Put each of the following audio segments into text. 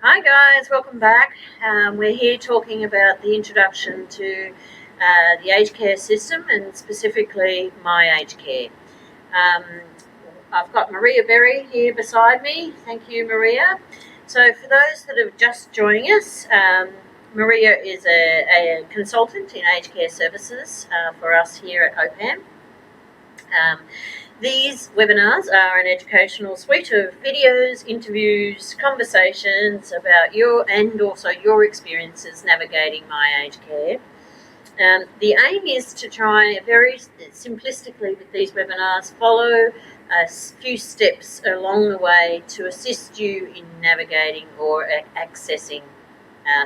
Hi guys, welcome back. We're here talking about the introduction to the aged care system and specifically my aged care. Um, I've got Maria Berry here beside me. Thank you, Maria. So for those that are just joining us, Maria is a consultant in aged care services for us here at OPAM. These webinars are an educational suite of videos, interviews, conversations about your experiences navigating my aged care. The aim is to try very simplistically with these webinars follow a few steps along the way to assist you in navigating or accessing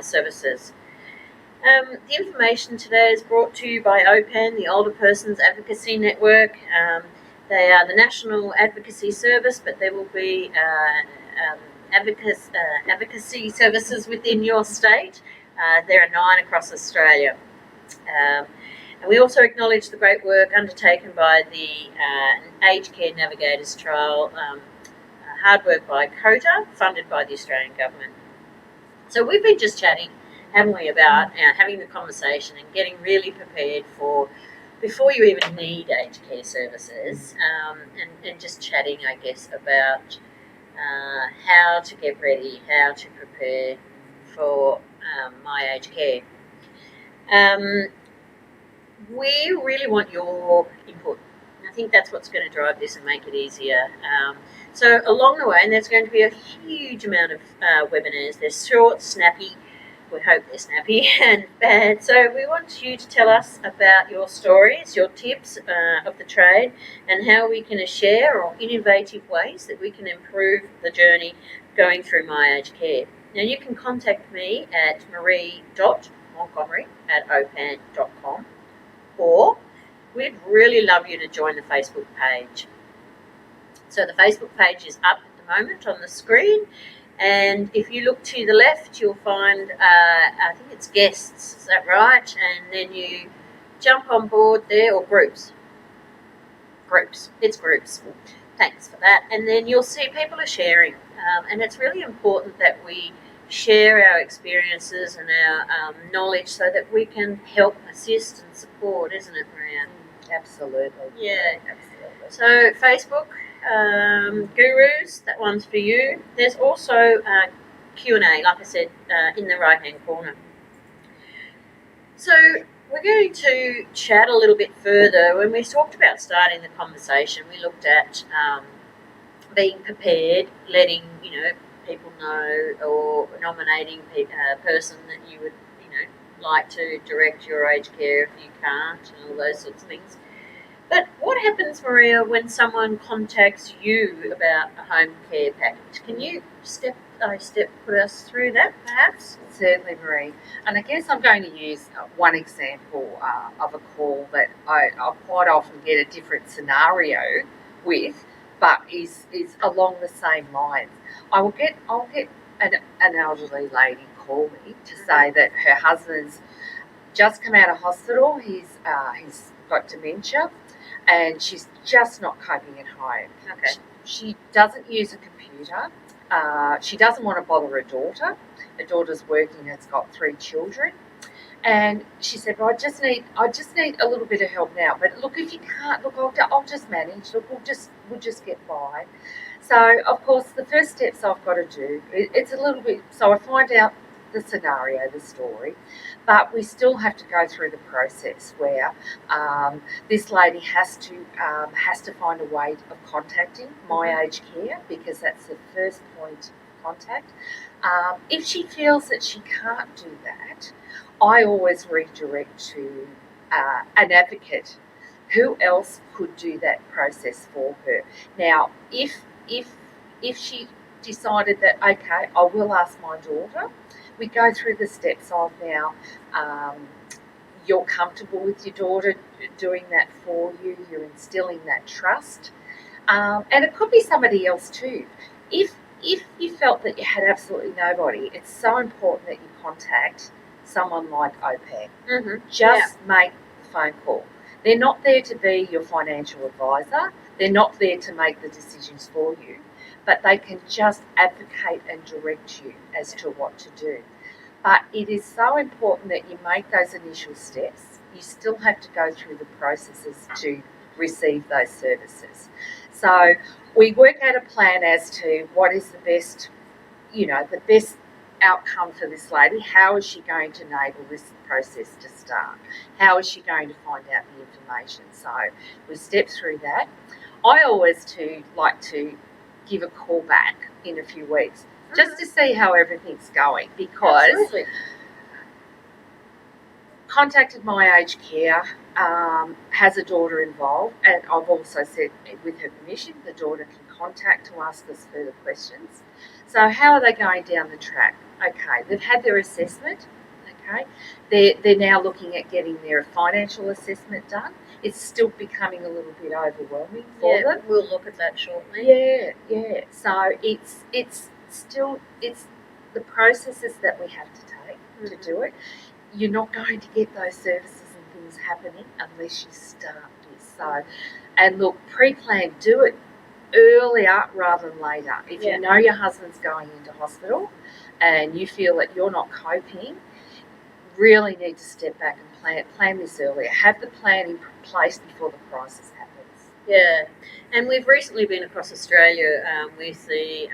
services. The information today is brought to you by OPAN, the Older Persons Advocacy Network. They are the national advocacy service, but there will be advocacy services within your state. There are 9 across Australia. And we also acknowledge the great work undertaken by the Aged Care Navigators Trial, hard work by COTA, funded by the Australian Government. So we've been just chatting, haven't we, about having the conversation and getting really prepared for before you even need aged care services, and just chatting, I guess, about how to get ready, how to prepare for my aged care. We really want your input. I think that's what's going to drive this and make it easier. So along the way, and there's going to be a huge amount of webinars. They're short, snappy. We hope they're snappy and bad. So we want you to tell us about your stories, your tips of the trade, and how we can share or innovative ways that we can improve the journey going through my aged care. Now you can contact me at marie.montgomery@opan.com, or we'd really love you to join the Facebook page. So the Facebook page is up at the moment on the screen. And if you look to the left, you'll find, I think it's guests, is that right? And then you jump on board there, or groups. It's groups. Thanks for that. And then you'll see people are sharing. And it's really important that we share our experiences and our knowledge so that we can help, assist and support, isn't it, Maria? Absolutely. Yeah. Absolutely. So Facebook, Gurus, that one's for you. There's also Q&A, like I said, in the right-hand corner. So we're going to chat a little bit further. When we talked about starting the conversation, we looked at being prepared, letting people know, or nominating a person that you would like to direct your aged care if you can't, and all those sorts of things. But what happens, Maria, when someone contacts you about a home care package? Can you step by step put us through that, perhaps? Certainly, Marie. And I guess I'm going to use one example of a call that I'll quite often get a different scenario with, but is along the same lines. I'll get an elderly lady call me to say that her husband's just come out of hospital. He's got dementia, and she's just not coping at home. Okay. She doesn't use a computer. She doesn't want to bother her daughter. Her daughter's working, has got 3 children. And she said, well, I just need a little bit of help now. But look, if you can't, look, I'll just manage. Look, we'll just get by. So, of course, the first steps I've got to do, it's a little bit, so I find out the scenario, the story, but we still have to go through the process where this lady has to find a way of contacting my aged care, because that's the first point of contact. If she feels that she can't do that, I always redirect to an advocate who else could do that process for her. Now, if she decided that, okay, I will ask my daughter, we go through the steps of now, you're comfortable with your daughter doing that for you, you're instilling that trust, and it could be somebody else too. If you felt that you had absolutely nobody, it's so important that you contact someone like OPAC. Make the phone call. They're not there to be your financial advisor. They're not there to make the decisions for you. but they can just advocate and direct you as to what to do. But it is so important that you make those initial steps. You still have to go through the processes to receive those services. So we work out a plan as to what is the best, the best outcome for this lady. How is she going to enable this process to start? How is she going to find out the information? So we step through that. I always like to give a call back in a few weeks just to see how everything's going, because Absolutely. contacted my aged care, has a daughter involved, and I've also said with her permission the daughter can contact to ask us further questions. So how are they going down the track? Okay, they've had their assessment. Okay, they're now looking at getting their financial assessment done. It's still becoming a little bit overwhelming for them. We'll look at that shortly. Yeah. So it's the processes that we have to take to do it. You're not going to get those services and things happening unless you start this. So, and look, pre-plan, do it earlier rather than later. If you know your husband's going into hospital and you feel that you're not coping, really need to step back and plan this earlier. Have the plan in place before the crisis happens. Yeah, and we've recently been across Australia with the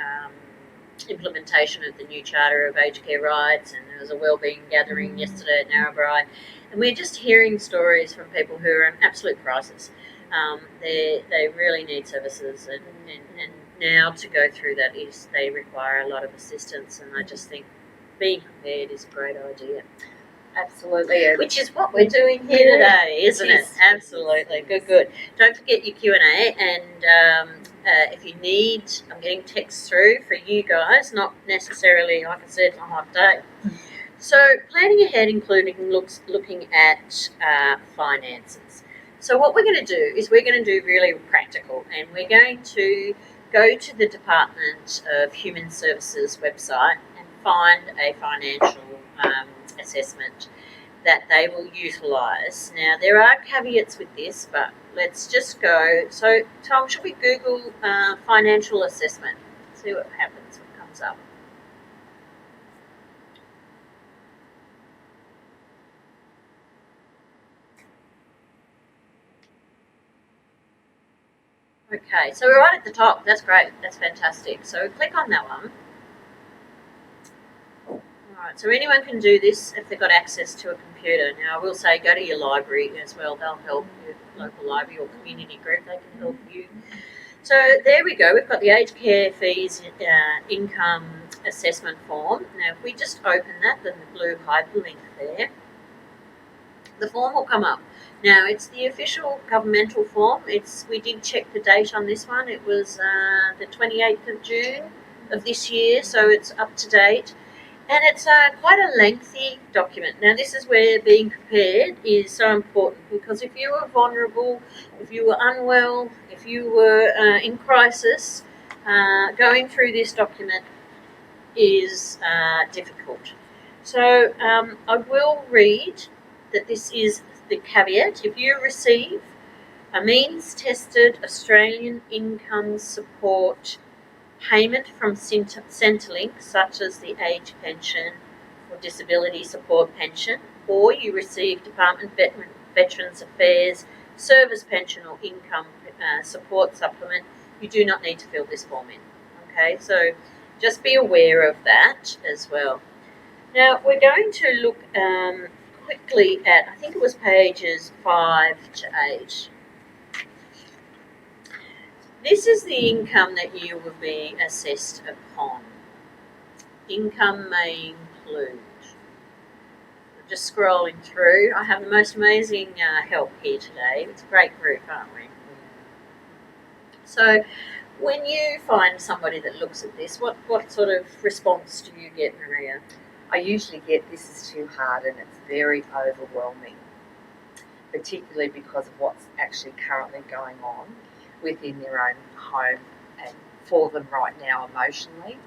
implementation of the new Charter of Aged Care Rights, and there was a wellbeing gathering yesterday at Narrabri, and we're just hearing stories from people who are in absolute crisis. They really need services, and now to go through that they require a lot of assistance, and I just think being prepared is a great idea. Absolutely. Which is what we're doing here today, isn't it? Absolutely. Good. Don't forget your Q&A, and if you need, I'm getting texts through for you guys, not necessarily, like I said, a hot day. So planning ahead, including looking at finances. So what we're going to do is we're going to do really practical, and we're going to go to the Department of Human Services website and find a financial assessment that they will utilise. Now, there are caveats with this, but let's just go. So, Tom, should we Google financial assessment? See what happens, what comes up. Okay, so we're right at the top. That's great. That's fantastic. So click on that one. Alright, so anyone can do this if they've got access to a computer. Now, I will say go to your library as well. They'll help you, local library or community group. They can help you. So there we go. We've got the aged care fees income assessment form. Now, if we just open that, then the blue hyperlink there, the form will come up. Now, it's the official governmental form. We did check the date on this one. It was the 28th of June of this year, so it's up to date. And it's quite a lengthy document. Now, this is where being prepared is so important, because if you were vulnerable, if you were unwell, if you were in crisis, going through this document is difficult. So I will read that this is the caveat. If you receive a means-tested Australian income support payment from Centrelink, such as the age pension or disability support pension, or you receive Department Veterans Affairs service pension or income support supplement, you do not need to fill this form in. Okay, so just be aware of that as well. Now, we're going to look quickly at, I think it was pages 5 to 8. This is the income that you will be assessed upon. Income may include. I'm just scrolling through. I have the most amazing help here today. It's a great group, aren't we? So when you find somebody that looks at this, what sort of response do you get, Maria? I usually get, this is too hard and it's very overwhelming, particularly because of what's actually currently going on within their own home and for them right now emotionally.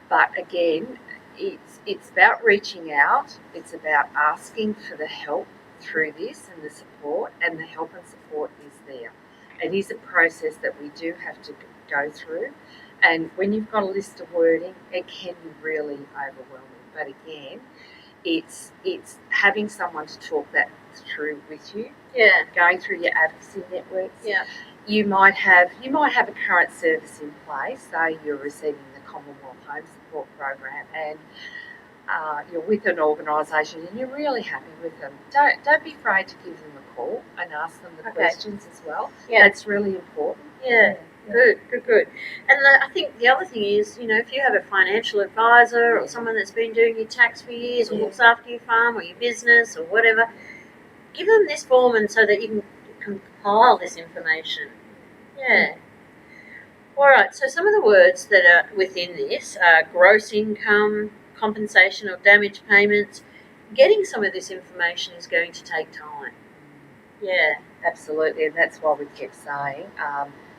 But again, it's about reaching out. It's about asking for the help through this and the support, and the help and support is there. It is a process that we do have to go through, And when you've got a list of wording, it can be really overwhelming. But again, it's having someone to talk that through with you. Yeah. Going through your advocacy networks. Yeah. You might have a current service in place. Say you're receiving the Commonwealth Home Support Program, and you're with an organisation and you're really happy with them. Don't be afraid to give them a call and ask them the questions as well. Yeah. That's really important. Yeah. Good. And I think the other thing is, if you have a financial advisor or someone that's been doing your tax for years or looks after your farm or your business or whatever, give them this form and so that you can compile this information. Yeah. All right, so some of the words that are within this are gross income, compensation or damage payments. Getting some of this information is going to take time. Yeah. Absolutely, and that's why we kept saying,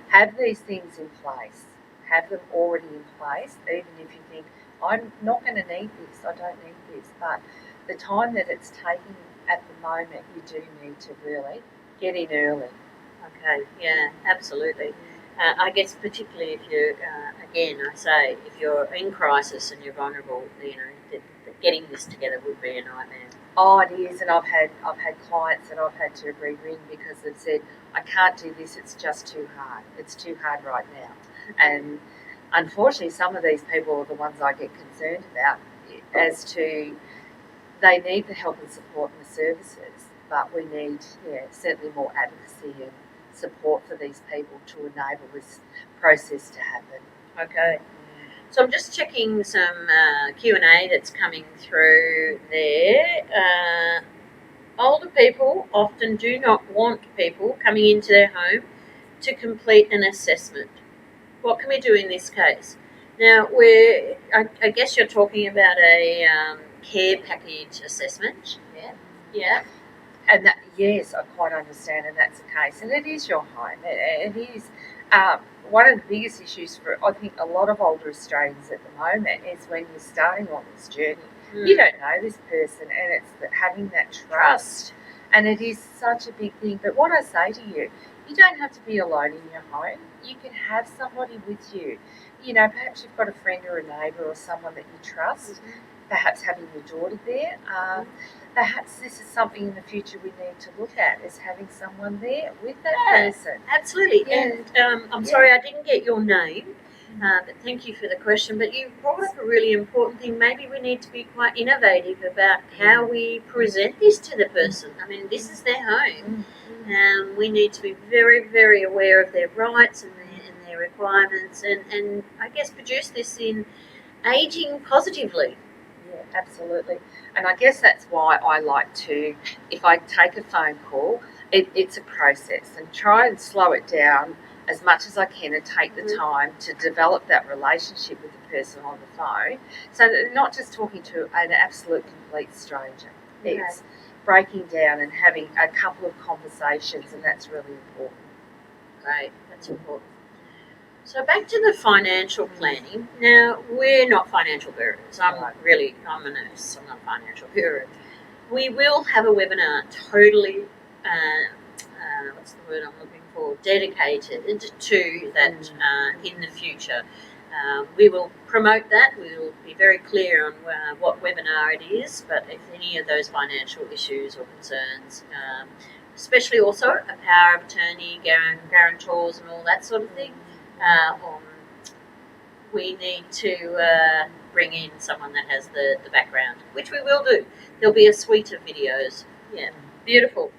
have these things in place. Have them already in place, even if you think, I'm not going to need this, I don't need this. But the time that it's taking at the moment, you do need to really get in early. Okay, yeah, absolutely. I guess particularly if you're, again, I say, if you're in crisis and you're vulnerable, getting this together would be a nightmare. Oh, it is, and I've had clients that I've had to re-ring because they've said, I can't do this, it's just too hard. It's too hard right now. And unfortunately, some of these people are the ones I get concerned about as to they need the help and support and the services, but we need certainly more advocacy and support for these people to enable this process to happen. Okay. So I'm just checking some Q&A that's coming through there. Older people often do not want people coming into their home to complete an assessment. What can we do in this case? Now, I guess you're talking about a care package assessment. Yeah. And that, yes, I quite understand, and that's the case. And it is your home. It is. One of the biggest issues for, I think, a lot of older Australians at the moment is when you're starting on this journey, you don't know this person, and it's having that trust. And it is such a big thing. But what I say to you, you don't have to be alone in your home. You can have somebody with you. Perhaps you've got a friend or a neighbour or someone that you trust. Perhaps having your daughter there. Perhaps this is something in the future we need to look at, is having someone there with that person. Absolutely. Yeah. And I'm sorry I didn't get your name, but thank you for the question. But you brought up a really important thing. Maybe we need to be quite innovative about how we present this to the person. I mean, this is their home. We need to be very, very aware of their rights and their requirements, and I guess produce this in ageing positively. Yeah, absolutely. And I guess that's why I like to, if I take a phone call, it's a process, and try and slow it down as much as I can and take the time to develop that relationship with the person on the phone. So that not just talking to an absolute complete stranger. Okay. It's breaking down and having a couple of conversations, and that's really important. Great, that's important. So back to the financial planning. Now, we're not financial gurus. I'm a nurse. I'm not a financial guru. We will have a webinar totally, what's the word I'm looking for, dedicated to that in the future. We will promote that. We will be very clear on what webinar it is, but if any of those financial issues or concerns, especially also a power of attorney, guarantors and all that sort of thing, we need to bring in someone that has the background, which we will do. There'll be a suite of videos. Yeah, beautiful.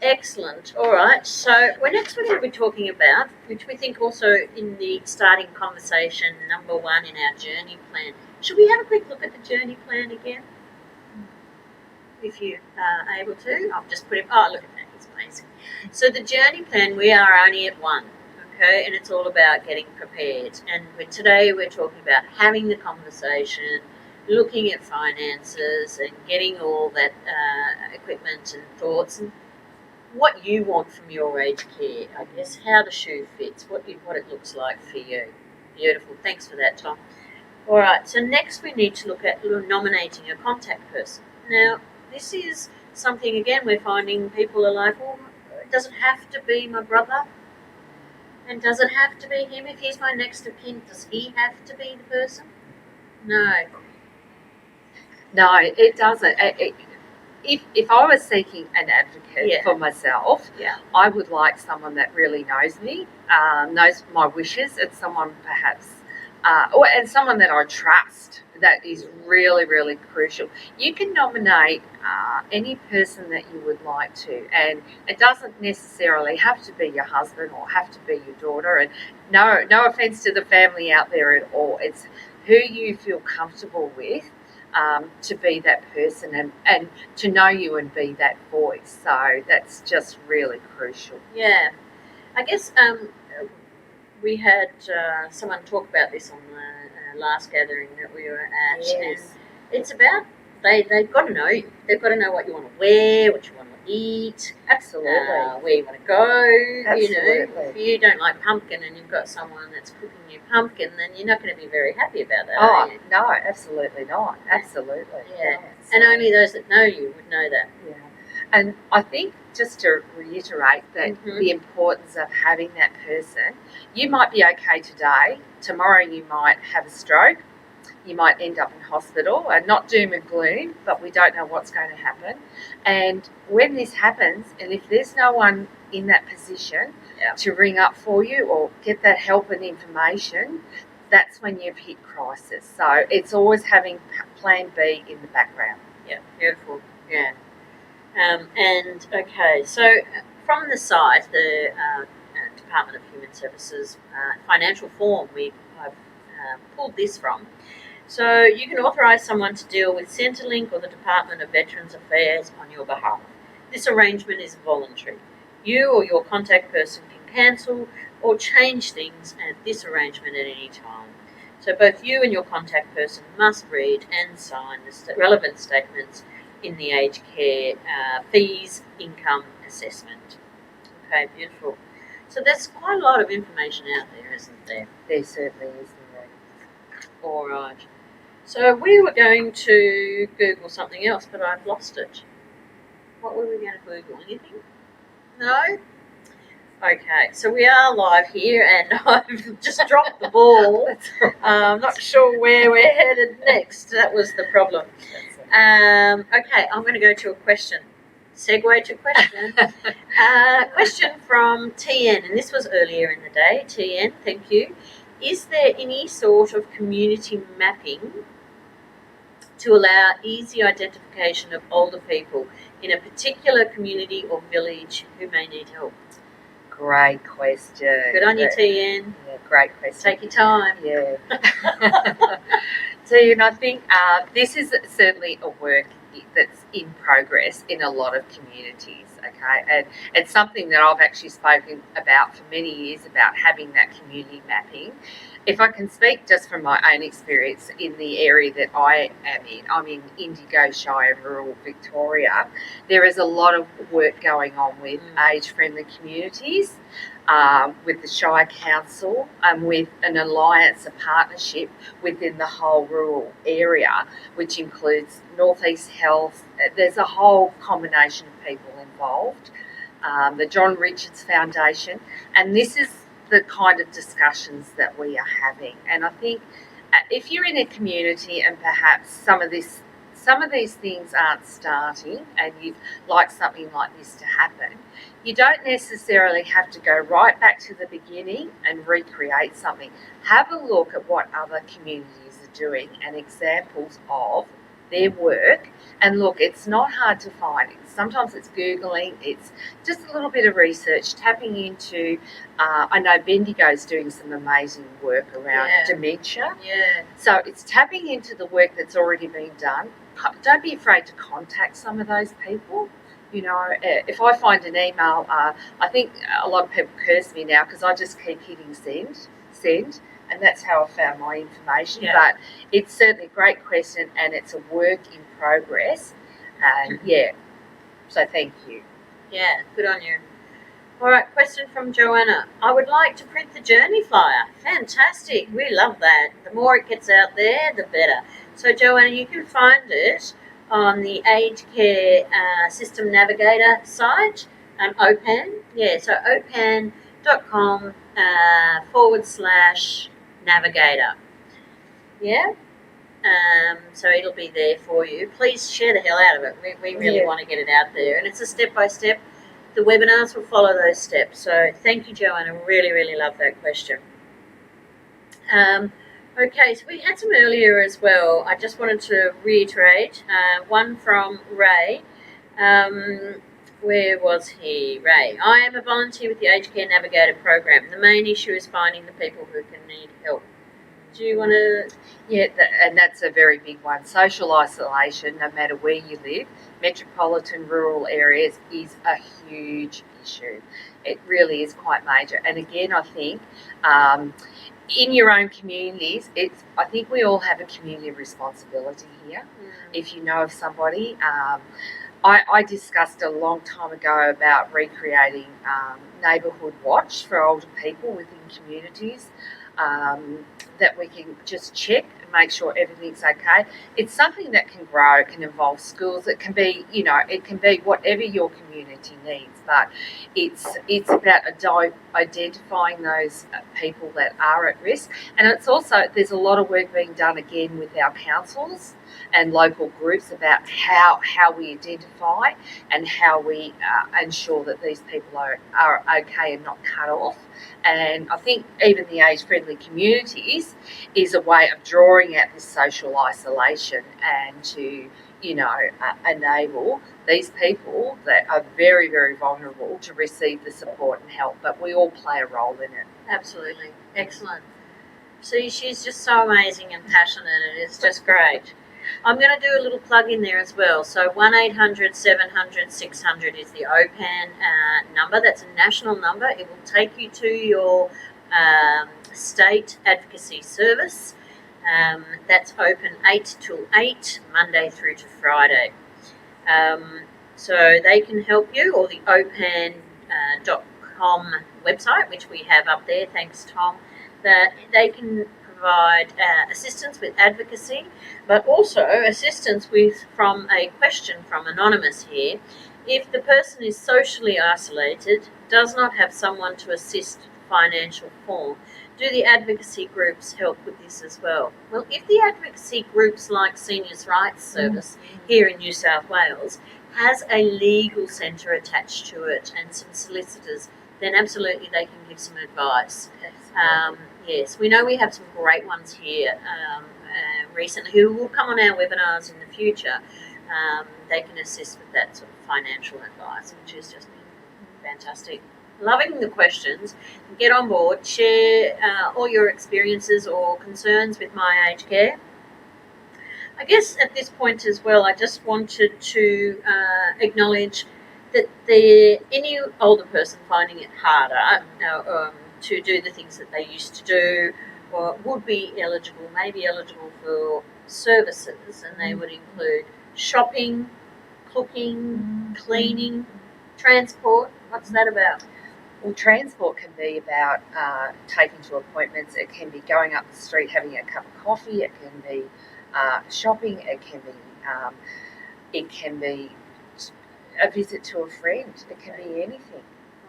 Excellent. All right. So we're going to be talking about, which we think also in the starting conversation, number one in our journey plan. Should we have a quick look at the journey plan again? If you are able to. I'll just put it. Oh, look at that. It's amazing. So the journey plan, we are only at one. Okay, and it's all about getting prepared. And today we're talking about having the conversation, looking at finances, and getting all that equipment and thoughts, and what you want from your aged care. I guess how the shoe fits, what it looks like for you. Beautiful. Thanks for that, Tom. All right. So next we need to look at nominating a contact person. Now this is something again we're finding people are like, well, it doesn't have to be my brother. And does it have to be him? If he's my next of kin, does he have to be the person? No. No, it doesn't. If I was seeking an advocate for myself, I would like someone that really knows me, knows my wishes, and someone perhaps, and someone that I trust. That is really, really crucial. You can nominate any person that you would like to, and it doesn't necessarily have to be your husband or have to be your daughter. And no offense to the family out there at all. It's who you feel comfortable with. To be that person and to know you and be that voice. So that's just really crucial. Yeah. I guess we had someone talk about this on the last gathering that we were at. Yes. And it's about they've got to know you. They've got to know what you want to wear, what you want to eat. Absolutely. Where you want to go. Absolutely. You know, if you don't like pumpkin and you've got someone that's cooking you pumpkin, then you're not going to be very happy about that. Oh, no, absolutely not. Absolutely. Yeah. And only those that know you would know that. Yeah. And I think just to reiterate that the importance of having that person, you might be okay today, tomorrow you might have a stroke, you might end up in hospital, and not doom and gloom, but we don't know what's going to happen. And when this happens, and if there's no one in that position to ring up for you or get that help and information, that's when you've hit crisis. So it's always having plan B in the background. Yeah, beautiful. Yeah. And okay, so from the site, the Department of Human Services financial form, I've pulled this from. So you can authorise someone to deal with Centrelink or the Department of Veterans Affairs on your behalf. This arrangement is voluntary. You or your contact person can cancel or change things at this arrangement at any time. So both you and your contact person must read and sign the relevant statements in the aged care fees income assessment. Okay, beautiful. So there's quite a lot of information out there, isn't there? There certainly is. All right. So we were going to Google something else, but I've lost it. What were we going to Google? Anything? No? Okay, so we are live here, and I've just dropped the ball. I'm not sure where we're headed next. That was the problem. Okay, I'm going to go to a question. Segue to question. Question from TN, and this was earlier in the day. TN, thank you. Is there any sort of community mapping to allow easy identification of older people in a particular community or village who may need help? Great question. Good on you, TN. Yeah, great question. Take your time. Yeah. TN, I think this is certainly a work that's in progress in a lot of communities, okay? And it's something that I've actually spoken about for many years, about having that community mapping. If I can speak just from my own experience in the area that I am in, I'm in Indigo Shire, rural Victoria. There is a lot of work going on with age-friendly communities, with the Shire Council, and with an alliance, a partnership within the whole rural area, which includes Northeast Health. There's a whole combination of people involved. The John Richards Foundation, and this is the kind of discussions that we are having. And I think if you're in a community and perhaps some of these things aren't starting, and you'd like something like this to happen, you don't necessarily have to go right back to the beginning and recreate something. Have a look at what other communities are doing and examples of their work. And look, it's not hard to find. Sometimes it's Googling, it's just a little bit of research, tapping into, I know Bendigo's doing some amazing work around dementia. Yeah. So it's tapping into the work that's already been done. Don't be afraid to contact some of those people. You know, if I find an email, I think a lot of people curse me now because I just keep hitting send, and that's how I found my information. Yeah. But it's certainly a great question, and it's a work in progress. And so thank you. Yeah, good on you. All right, question from Joanna. I would like to print the journey flyer. Fantastic. We love that. The more it gets out there, the better. So, Joanna, you can find it on the Aged Care System Navigator site, OPAN. Yeah, so opan.com.au. /navigator. Yeah? So it'll be there for you. Please share the hell out of it. We really want to get it out there. And it's a step-by-step. The webinars will follow those steps. So thank you, Joanne. I really, really love that question. Okay, so we had some earlier as well. I just wanted to reiterate. One from Ray. Where was he? Ray. I am a volunteer with the Aged Care Navigator program. The main issue is finding the people who can need help. Do you want to? Yeah, and that's a very big one. Social isolation, no matter where you live, metropolitan, rural areas, is a huge issue. It really is quite major. And again, I think in your own communities, I think we all have a community responsibility here. If you know of somebody, I discussed a long time ago about recreating neighbourhood watch for older people within communities. That we can just check and make sure everything's okay. It's something that can grow, it can involve schools, it can be, it can be whatever your community needs, but it's about identifying those people that are at risk. And it's also, there's a lot of work being done again with our councils and local groups about how we identify and how we ensure that these people are okay and not cut off. And I think even the age-friendly communities is a way of drawing out this social isolation and to, enable these people that are very, very vulnerable to receive the support and help. But we all play a role in it. Absolutely. Excellent. See, she's just so amazing and passionate, and it's just great. I'm going to do a little plug in there as well. So 1-800-700-600 is the OPAN number. That's a national number. It will take you to your state advocacy service. That's open 8 till 8, Monday through to Friday. So they can help you, or the opan.com website, which we have up there, thanks Tom, that they can provide assistance with advocacy, but also assistance from a question from Anonymous here. If the person is socially isolated, does not have someone to assist the financial form, do the advocacy groups help with this as well? Well, if the advocacy groups like Seniors Rights Service here in New South Wales has a legal centre attached to it and some solicitors, then absolutely they can give some advice. Yes, we know we have some great ones here recently who will come on our webinars in the future. They can assist with that sort of financial advice, which has just been fantastic. Loving the questions. Get on board, share all your experiences or concerns with My Aged Care. I guess at this point as well, I just wanted to acknowledge that any older person finding it harder to do the things that they used to do, or would be eligible, maybe eligible for services, and they would include shopping, cooking, cleaning, transport. What's that about? Well, transport can be about taking to appointments. It can be going up the street having a cup of coffee. It can be shopping. It can be a visit to a friend. It can be anything.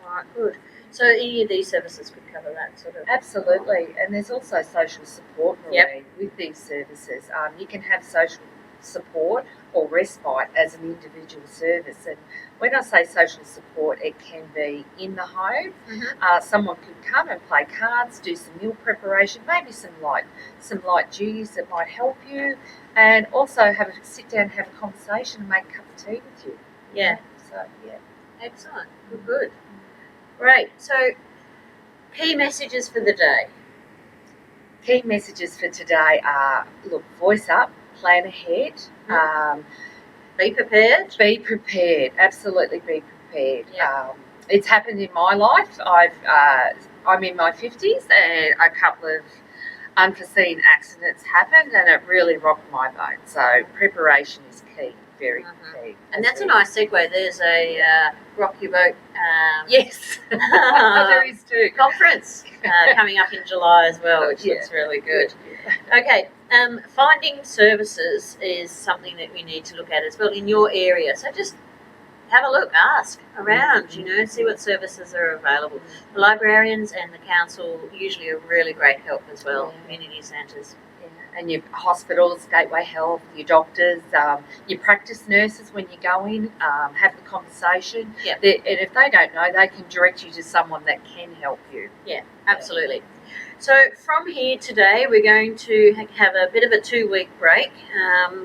All right, good. So any of these services could cover that sort of. Absolutely, and there's also social support, Maureen, with these services. You can have social support or respite as an individual service, and when I say social support, it can be in the home. Someone could come and play cards, do some meal preparation, maybe some light duties that might help you, and also sit down and have a conversation and make a cup of tea with you. Yeah. So yeah. Excellent. Good. Great. So, key messages for the day. Key messages for today are: look, voice up, plan ahead. Be prepared. Be prepared. Absolutely, be prepared. Yeah. It's happened in my life. I'm in my 50s, and a couple of unforeseen accidents happened, and it really rocked my boat. So preparation is key. Very key. And that's a nice segue. There's a Rock Your Boat yes, there is too. Conference coming up in July as well, which looks really good. Okay, finding services is something that we need to look at as well in your area. So just have a look, ask around, see what services are available. The librarians and the council usually are really great help as well, community centres. Yeah. And your hospitals, Gateway Health, your doctors, your practice nurses when you go in, have the conversation. Yeah. And if they don't know, they can direct you to someone that can help you. Yeah, absolutely. So from here today, we're going to have a bit of a 2-week break.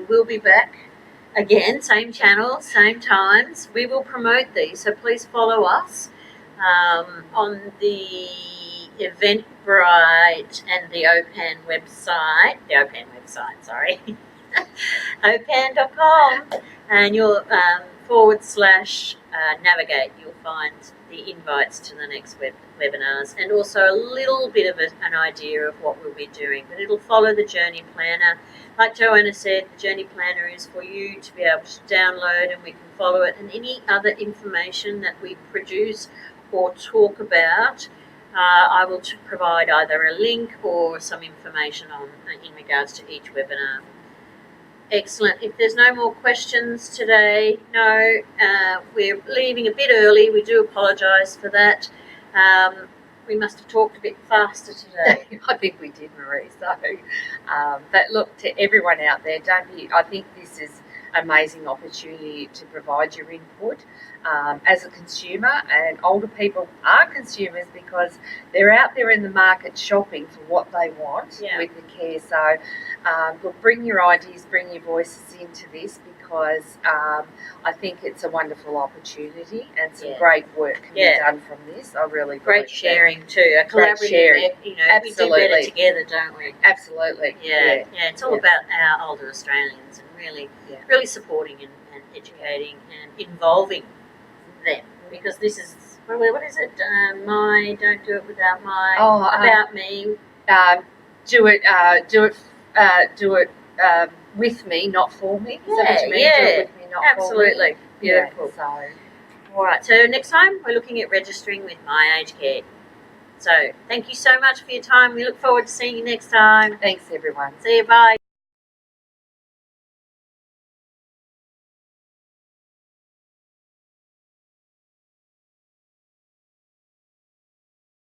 We'll be back again, same channel, same times. We will promote these, so please follow us on the Eventbrite and the OPAN website. OPAN.com, and you'll /navigate. You'll find the invites to the next webinars, and also a little bit of an idea of what we'll be doing. But it'll follow the journey planner. Like Joanna said, the journey planner is for you to be able to download, and we can follow it. And any other information that we produce or talk about, I will provide either a link or some information on in regards to each webinar. Excellent. If there's no more questions today, we're leaving a bit early. We do apologise for that. We must have talked a bit faster today. I think we did, Marie. So, but look, to everyone out there, I think this is an amazing opportunity to provide your input as a consumer, and older people are consumers because they're out there in the market shopping for what they want with the care. So, look, bring your ideas, bring your voices into this, because I think it's a wonderful opportunity, and some great work can be done from this. I really great sharing too. A collaborative sharing. Absolutely. We do better together, don't we? Absolutely. Yeah. It's all about our older Australians, and really supporting and educating and involving them, because this is what is it? Don't do it without my about me. Do it with me, not for me. Is that what you mean? Do it with me, not absolutely. For me. Beautiful. So, all right. So next time we're looking at registering with My Aged Care. So thank you so much for your time. We look forward to seeing you next time. Thanks, everyone. See you. Bye.